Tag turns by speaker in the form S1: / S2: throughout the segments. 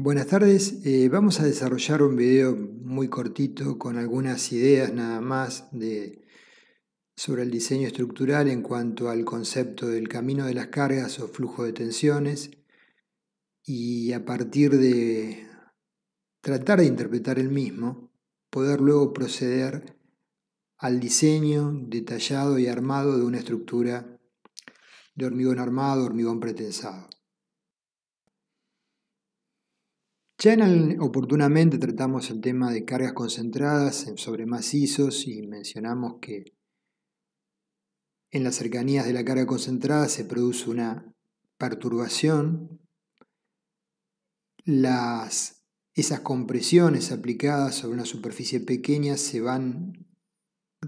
S1: Buenas tardes, vamos a desarrollar un video muy cortito con algunas ideas nada más sobre el diseño estructural en cuanto al concepto del camino de las cargas o flujo de tensiones, y a partir de tratar de interpretar el mismo, poder luego proceder al diseño detallado y armado de una estructura de hormigón armado, hormigón pretensado. Ya oportunamente tratamos el tema de cargas concentradas sobre macizos y mencionamos que en las cercanías de la carga concentrada se produce una perturbación. Esas compresiones aplicadas sobre una superficie pequeña se van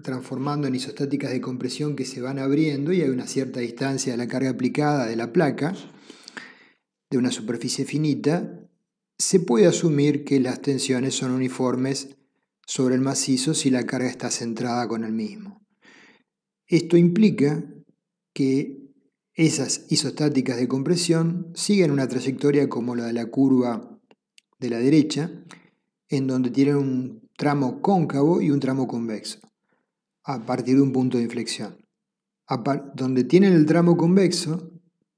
S1: transformando en isostáticas de compresión que se van abriendo, y hay una cierta distancia de la carga aplicada de la placa de una superficie finita. Se puede asumir que las tensiones son uniformes sobre el macizo si la carga está centrada con el mismo. Esto implica que esas isostáticas de compresión siguen una trayectoria como la de la curva de la derecha, en donde tienen un tramo cóncavo y un tramo convexo, a partir de un punto de inflexión. Donde tienen el tramo convexo,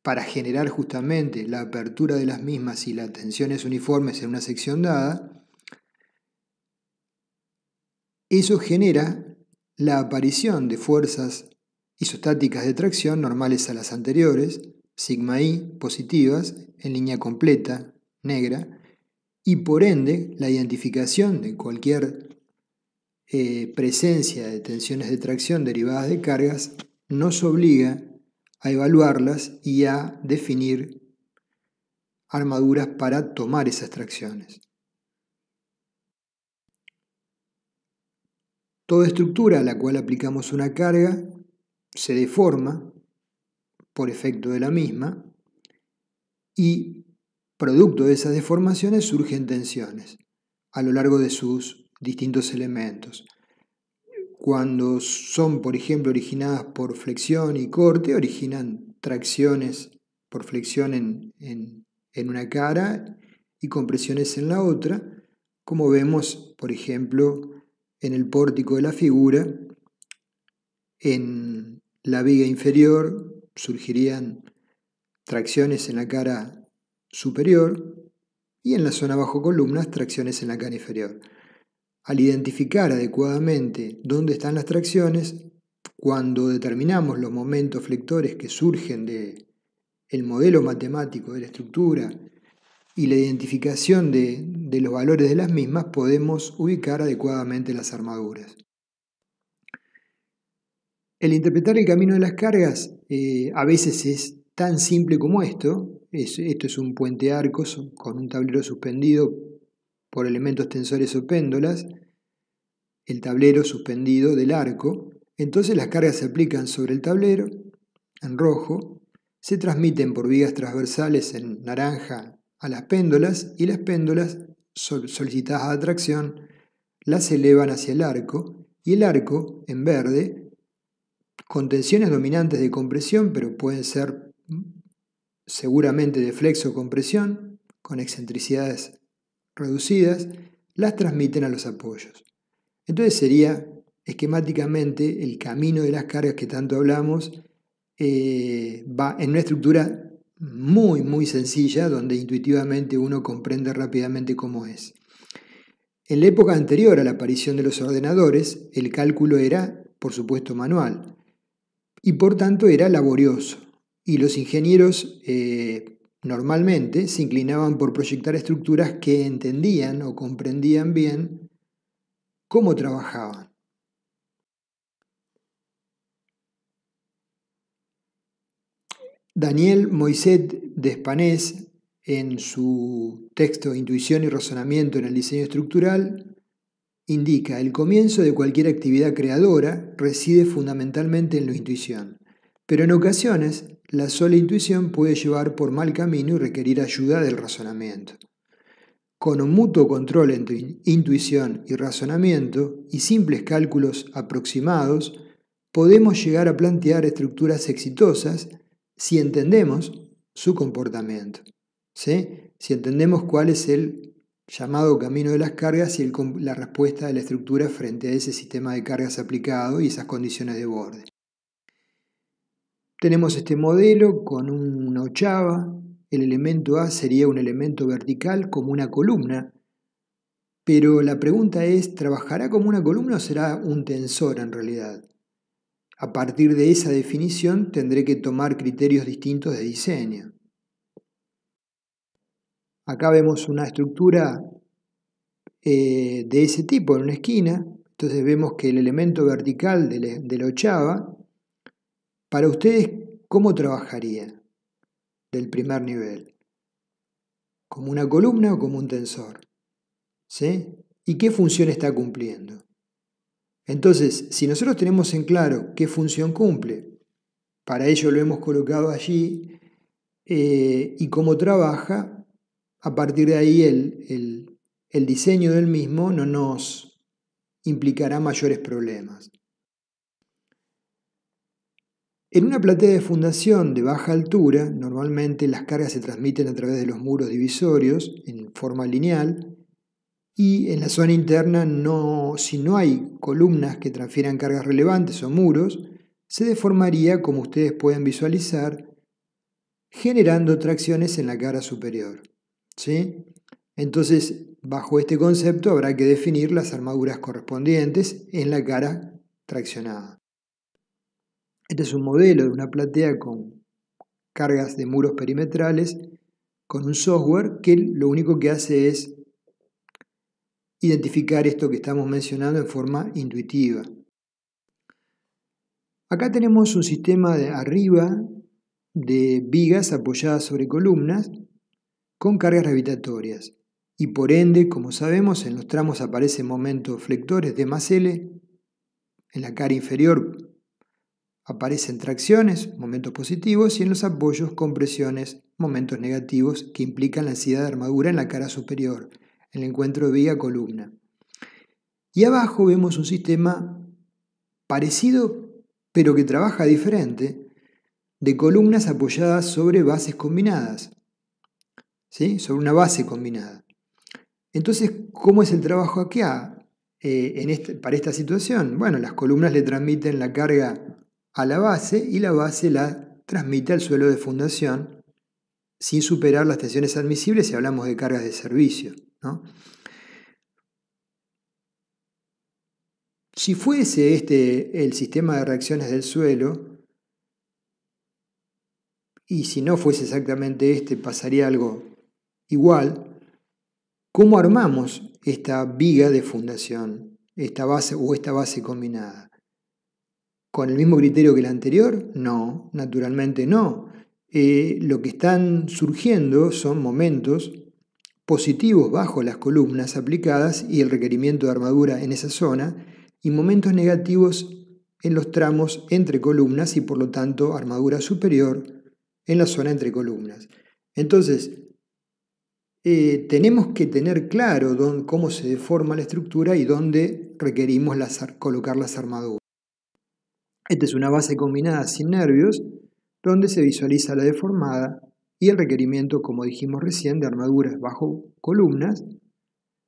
S1: para generar justamente la apertura de las mismas y las tensiones uniformes en una sección dada, eso genera la aparición de fuerzas isostáticas de tracción normales a las anteriores, sigma I positivas, en línea completa, negra, y por ende la identificación de cualquier presencia de tensiones de tracción derivadas de cargas nos obliga a evaluarlas y a definir armaduras para tomar esas tracciones. Toda estructura a la cual aplicamos una carga se deforma por efecto de la misma, y producto de esas deformaciones surgen tensiones a lo largo de sus distintos elementos. Cuando son, por ejemplo, originadas por flexión y corte, originan tracciones por flexión en una cara y compresiones en la otra, como vemos, por ejemplo, en el pórtico de la figura. En la viga inferior surgirían tracciones en la cara superior y en la zona bajo columnas tracciones en la cara inferior. Al identificar adecuadamente dónde están las tracciones, cuando determinamos los momentos flectores que surgen del modelo matemático de la estructura y la identificación de los valores de las mismas, podemos ubicar adecuadamente las armaduras. El interpretar el camino de las cargas a veces es tan simple como esto. Esto es un puente arcos con un tablero suspendido por elementos tensores o péndolas, el tablero suspendido del arco. Entonces las cargas se aplican sobre el tablero en rojo, se transmiten por vigas transversales en naranja a las péndolas, y las péndolas, solicitadas a tracción, las elevan hacia el arco, y el arco en verde, con tensiones dominantes de compresión, pero pueden ser seguramente de flexo-compresión, con excentricidades reducidas, las transmiten a los apoyos. Entonces sería esquemáticamente el camino de las cargas que tanto hablamos, va en una estructura muy sencilla, donde intuitivamente uno comprende rápidamente cómo es. En la época anterior a la aparición de los ordenadores, el cálculo era, por supuesto, manual, y por tanto era laborioso, y los ingenieros normalmente se inclinaban por proyectar estructuras que entendían o comprendían bien cómo trabajaban. Daniel Moisset Despanés, en su texto Intuición y razonamiento en el diseño estructural, indica: el comienzo de cualquier actividad creadora reside fundamentalmente en la intuición, pero en ocasiones la sola intuición puede llevar por mal camino y requerir ayuda del razonamiento. Con un mutuo control entre intuición y razonamiento y simples cálculos aproximados, podemos llegar a plantear estructuras exitosas si entendemos su comportamiento. ¿Sí? si entendemos cuál es el llamado camino de las cargas y la respuesta de la estructura frente a ese sistema de cargas aplicado y esas condiciones de borde. Tenemos este modelo con una ochava. El elemento A sería un elemento vertical como una columna, pero la pregunta es, ¿trabajará como una columna o será un tensor en realidad? A partir de esa definición tendré que tomar criterios distintos de diseño. Acá vemos una estructura de ese tipo en una esquina. Entonces vemos que el elemento vertical de la ochava, para ustedes, ¿cómo trabajaría del primer nivel? ¿Como una columna o como un tensor? ¿Sí? ¿Y qué función está cumpliendo? Entonces, si nosotros tenemos en claro qué función cumple, para ello lo hemos colocado allí, y cómo trabaja, a partir de ahí el diseño del mismo no nos implicará mayores problemas. En una platea de fundación de baja altura, normalmente las cargas se transmiten a través de los muros divisorios en forma lineal, y en la zona interna, si no hay columnas que transfieran cargas relevantes o muros, se deformaría, como ustedes pueden visualizar, generando tracciones en la cara superior. ¿Sí? Entonces, bajo este concepto habrá que definir las armaduras correspondientes en la cara traccionada. Este es un modelo de una platea con cargas de muros perimetrales con un software que lo único que hace es identificar esto que estamos mencionando en forma intuitiva. Acá tenemos un sistema de arriba de vigas apoyadas sobre columnas con cargas gravitatorias y por ende, como sabemos, en los tramos aparecen momentos flectores de más L, en la cara inferior aparecen tracciones, momentos positivos, y en los apoyos compresiones, momentos negativos que implican la ansiedad de armadura en la cara superior, el encuentro de viga-columna. Y abajo vemos un sistema parecido, pero que trabaja diferente, de columnas apoyadas sobre bases combinadas, ¿sí? Sobre una base combinada. Entonces, ¿cómo es el trabajo acá para esta situación? Bueno, las columnas le transmiten la carga a la base y la base la transmite al suelo de fundación sin superar las tensiones admisibles si hablamos de cargas de servicio, ¿no? Si fuese este el sistema de reacciones del suelo, y si no fuese exactamente este, pasaría algo igual, ¿cómo armamos esta viga de fundación, esta base combinada? ¿Con el mismo criterio que la anterior? No, naturalmente no. Lo que están surgiendo son momentos positivos bajo las columnas aplicadas y el requerimiento de armadura en esa zona, y momentos negativos en los tramos entre columnas y por lo tanto armadura superior en la zona entre columnas. Entonces, tenemos que tener claro cómo se deforma la estructura y dónde requerimos colocar las armaduras. Esta es una base combinada sin nervios, donde se visualiza la deformada y el requerimiento, como dijimos recién, de armaduras bajo columnas,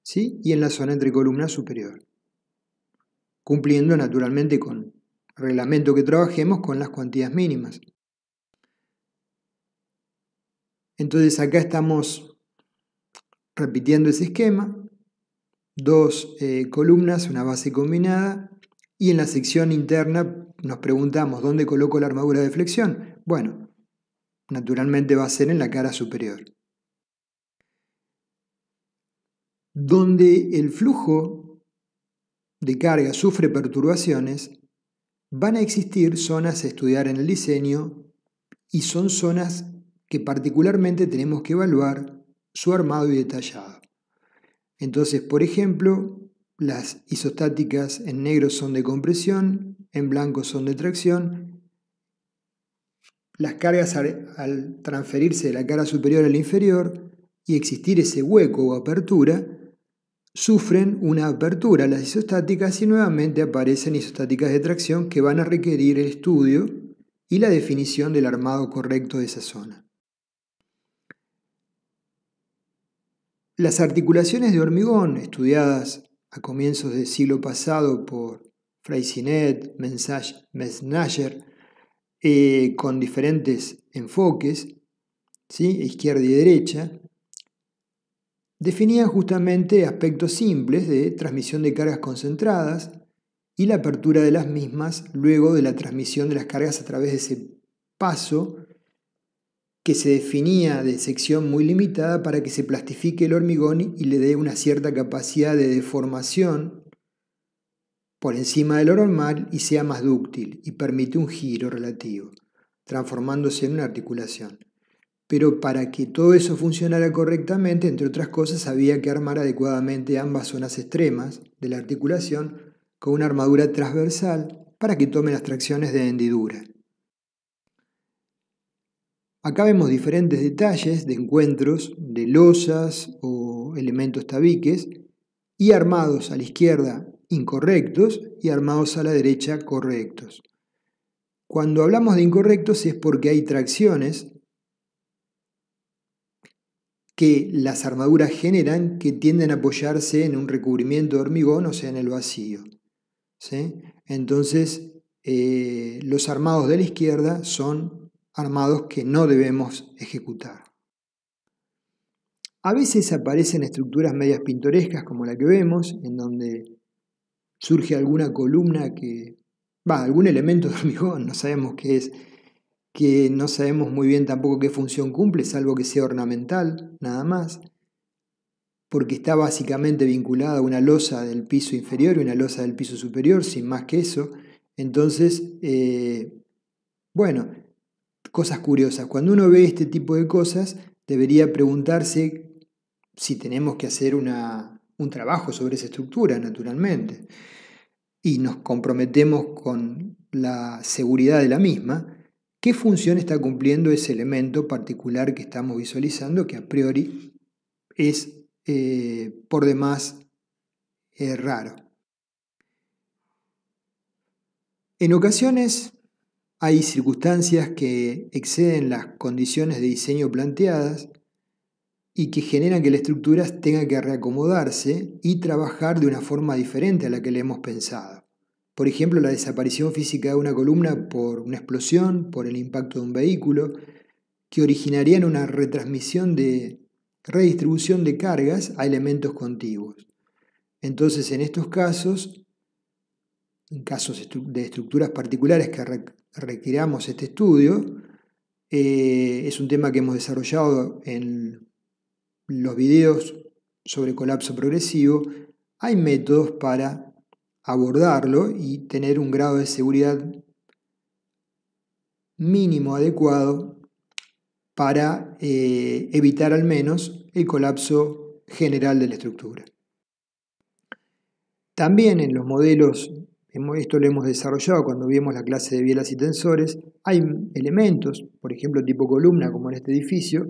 S1: ¿sí? Y en la zona entre columnas superior, cumpliendo naturalmente con el reglamento que trabajemos con las cuantías mínimas. Entonces acá estamos repitiendo ese esquema, dos columnas, una base combinada, y en la sección interna nos preguntamos ¿dónde coloco la armadura de flexión? Bueno, naturalmente va a ser en la cara superior. Donde el flujo de carga sufre perturbaciones, van a existir zonas a estudiar en el diseño y son zonas que particularmente tenemos que evaluar su armado y detallado. Entonces, por ejemplo, las isostáticas en negro son de compresión, en blanco son de tracción. Las cargas al transferirse de la cara superior a la inferior y existir ese hueco o apertura, sufren una apertura las isostáticas y nuevamente aparecen isostáticas de tracción que van a requerir el estudio y la definición del armado correcto de esa zona. Las articulaciones de hormigón, estudiadas a comienzos del siglo pasado por Freycinet, Mesnager, con diferentes enfoques, ¿sí? Izquierda y derecha, definían justamente aspectos simples de transmisión de cargas concentradas y la apertura de las mismas luego de la transmisión de las cargas a través de ese paso que se definía de sección muy limitada para que se plastifique el hormigón y le dé una cierta capacidad de deformación por encima de lo normal y sea más dúctil y permite un giro relativo, transformándose en una articulación. Pero para que todo eso funcionara correctamente, entre otras cosas, había que armar adecuadamente ambas zonas extremas de la articulación con una armadura transversal para que tome las tracciones de hendidura. Acá vemos diferentes detalles de encuentros de losas o elementos tabiques y armados a la izquierda incorrectos y armados a la derecha correctos. Cuando hablamos de incorrectos es porque hay tracciones que las armaduras generan que tienden a apoyarse en un recubrimiento de hormigón, o sea, en el vacío, ¿sí? Entonces, los armados de la izquierda son armados que no debemos ejecutar. A veces aparecen estructuras medias pintorescas como la que vemos, en donde surge alguna columna algún elemento de hormigón, no sabemos qué es, que no sabemos muy bien tampoco qué función cumple, salvo que sea ornamental, nada más, porque está básicamente vinculada a una losa del piso inferior y una losa del piso superior, sin más que eso. Entonces, cosas curiosas. Cuando uno ve este tipo de cosas, debería preguntarse si tenemos que hacer un trabajo sobre esa estructura, naturalmente, y nos comprometemos con la seguridad de la misma. ¿Qué función está cumpliendo ese elemento particular que estamos visualizando, que a priori es por demás raro? En ocasiones hay circunstancias que exceden las condiciones de diseño planteadas y que generan que la estructura tenga que reacomodarse y trabajar de una forma diferente a la que le hemos pensado. Por ejemplo, la desaparición física de una columna por una explosión, por el impacto de un vehículo, que originarían una redistribución de cargas a elementos contiguos. Entonces, en estos casos, en casos de estructuras particulares que requiramos este estudio, es un tema que hemos desarrollado en los videos sobre colapso progresivo. Hay métodos para abordarlo y tener un grado de seguridad mínimo adecuado para evitar al menos el colapso general de la estructura. También en los modelos, esto lo hemos desarrollado cuando vimos la clase de bielas y tensores, hay elementos, por ejemplo tipo columna como en este edificio,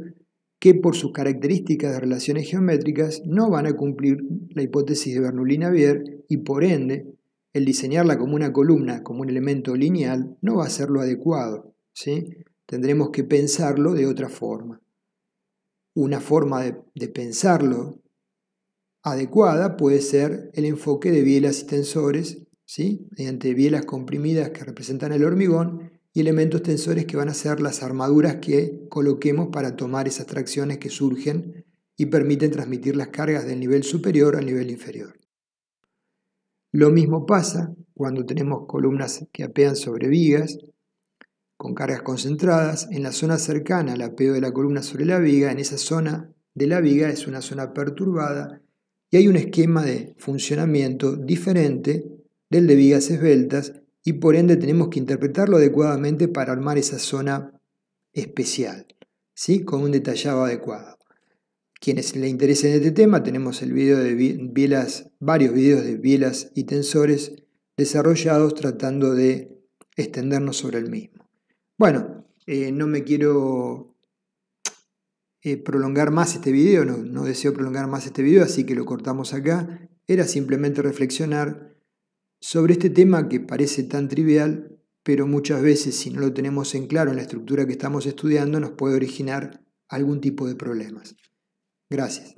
S1: que por sus características de relaciones geométricas no van a cumplir la hipótesis de Bernoulli-Navier y por ende el diseñarla como una columna, como un elemento lineal, no va a ser lo adecuado, ¿sí? Tendremos que pensarlo de otra forma. Una forma de pensarlo adecuada puede ser el enfoque de bielas y tensores, ¿sí? Mediante bielas comprimidas que representan el hormigón y elementos tensores que van a ser las armaduras que coloquemos para tomar esas tracciones que surgen y permiten transmitir las cargas del nivel superior al nivel inferior. Lo mismo pasa cuando tenemos columnas que apean sobre vigas con cargas concentradas. En la zona cercana al apeo de la columna sobre la viga, en esa zona de la viga es una zona perturbada y hay un esquema de funcionamiento diferente del de vigas esbeltas y por ende tenemos que interpretarlo adecuadamente para armar esa zona especial, ¿sí? Con un detallado adecuado. Quienes le interesen este tema, tenemos el video de bielas, varios videos de bielas y tensores desarrollados tratando de extendernos sobre el mismo. Bueno, no me quiero prolongar más este video, no deseo prolongar más este video, así que lo cortamos acá. Era simplemente reflexionar sobre este tema que parece tan trivial, pero muchas veces si no lo tenemos en claro en la estructura que estamos estudiando nos puede originar algún tipo de problemas. Gracias.